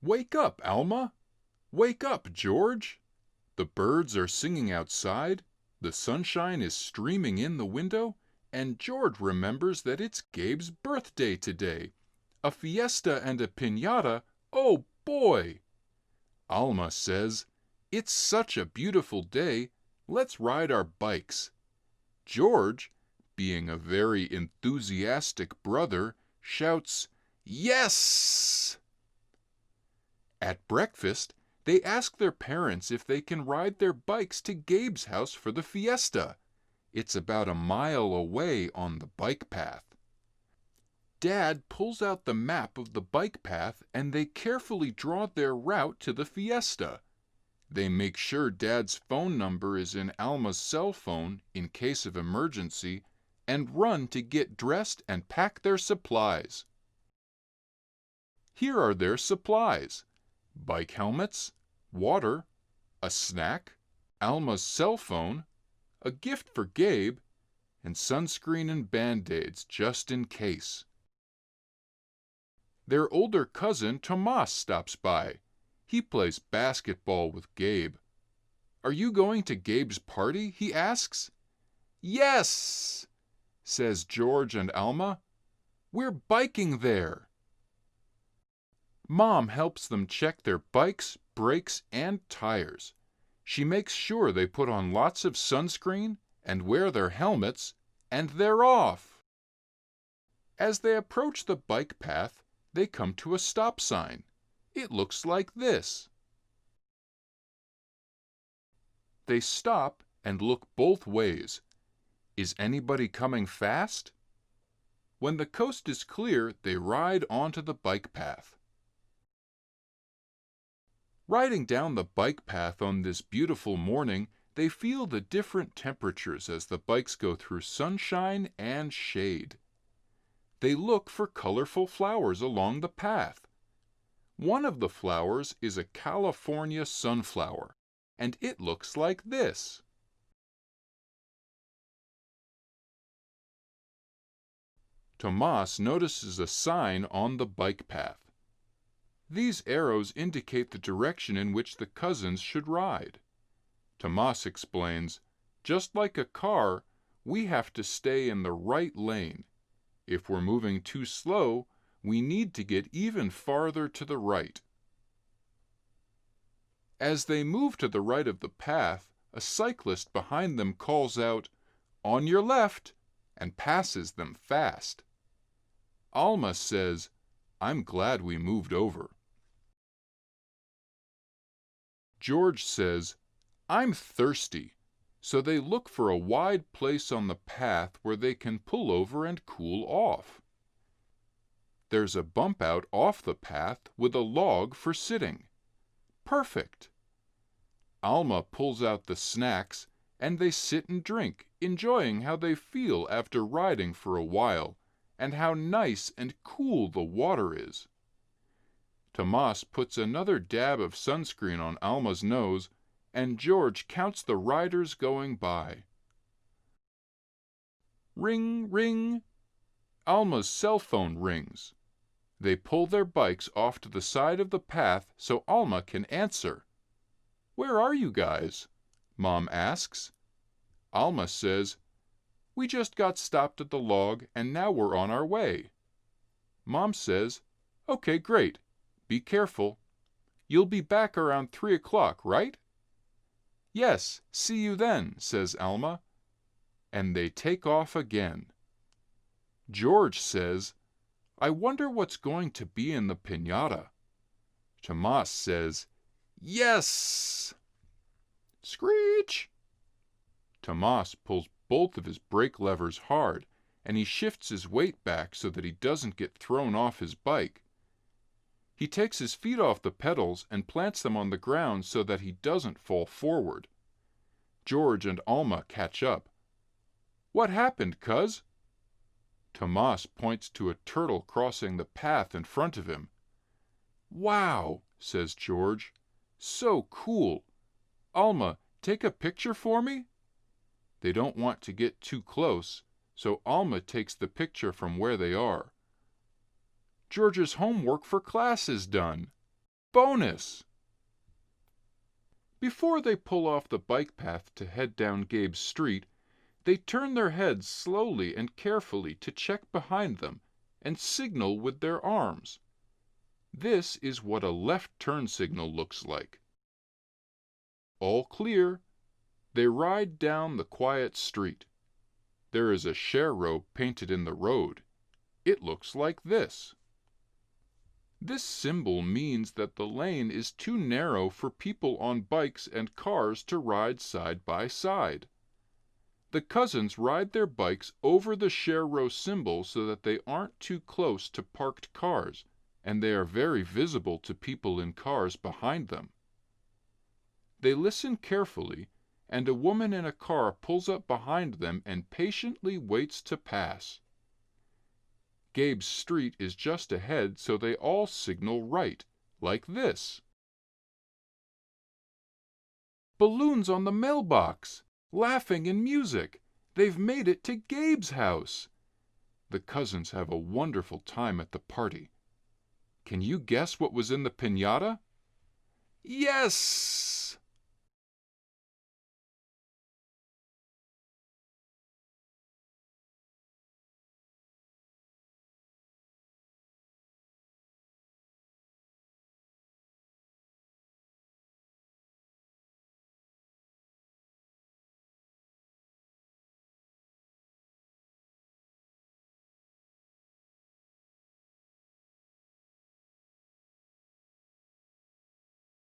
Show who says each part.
Speaker 1: Wake up, Alma! Wake up, George! The birds are singing outside, the sunshine is streaming in the window, and George remembers that it's Gabe's birthday today. A fiesta and a piñata, oh boy! Alma says, "It's such a beautiful day, let's ride our bikes." George, being a very enthusiastic brother, shouts, "Yes!" At breakfast, they ask their parents if they can ride their bikes to Gabe's house for the fiesta. It's about a mile away on the bike path. Dad pulls out the map of the bike path and they carefully draw their route to the fiesta. They make sure Dad's phone number is in Alma's cell phone in case of emergency and run to get dressed and pack their supplies. Here are their supplies: bike helmets, water, a snack, Alma's cell phone, a gift for Gabe, and sunscreen and Band-Aids just in case. Their older cousin Tomas stops by. He plays basketball with Gabe. "Are you going to Gabe's party?" he asks. "Yes," says George and Alma. "We're biking there." Mom helps them check their bikes, brakes, and tires. She makes sure they put on lots of sunscreen and wear their helmets, and they're off. As they approach the bike path, they come to a stop sign. It looks like this. They stop and look both ways. Is anybody coming fast? When the coast is clear, they ride onto the bike path. Riding down the bike path on this beautiful morning, they feel the different temperatures as the bikes go through sunshine and shade. They look for colorful flowers along the path. One of the flowers is a California sunflower, and it looks like this. Tomas notices a sign on the bike path. These arrows indicate the direction in which the cousins should ride. Tomas explains, "Just like a car, we have to stay in the right lane. If we're moving too slow, we need to get even farther to the right." As they move to the right of the path, a cyclist behind them calls out, "On your left," and passes them fast. Alma says, "I'm glad we moved over." George says, "I'm thirsty," so they look for a wide place on the path where they can pull over and cool off. There's a bump out off the path with a log for sitting. Perfect! Alma pulls out the snacks, and they sit and drink, enjoying how they feel after riding for a while, and how nice and cool the water is. Tomas puts another dab of sunscreen on Alma's nose, and George counts the riders going by. Ring, ring! Alma's cell phone rings. They pull their bikes off to the side of the path so Alma can answer. "Where are you guys?" Mom asks. Alma says, "We just got stopped at the log and now we're on our way." Mom says, "Okay, great. Be careful. You'll be back around 3 o'clock, right?" "Yes, see you then," says Alma. And they take off again. George says, "I wonder what's going to be in the piñata." Tomas says, "Yes!" Screech! Tomas pulls both of his brake levers hard, and he shifts his weight back so that he doesn't get thrown off his bike. He takes his feet off the pedals and plants them on the ground so that he doesn't fall forward. George and Alma catch up. "What happened, cuz?" Tomas points to a turtle crossing the path in front of him. "Wow," says George. "So cool. Alma, take a picture for me?" They don't want to get too close, so Alma takes the picture from where they are. "George's homework for class is done." bonus! Before they pull off the bike path to head down Gabe's street, they turn their heads slowly and carefully to check behind them and signal with their arms. This is what a left turn signal looks like. All clear. They ride down the quiet street. There is a share row painted in the road. It looks like this. This symbol means that the lane is too narrow for people on bikes and cars to ride side by side. The cousins ride their bikes over the share row symbol so that they aren't too close to parked cars, and they are very visible to people in cars behind them. They listen carefully, and a woman in a car pulls up behind them and patiently waits to pass. Gabe's street is just ahead, so they all signal right, like this. Balloons on the mailbox, laughing and music. They've made it to Gabe's house. The cousins have a wonderful time at the party. Can you guess what was in the piñata? Yes!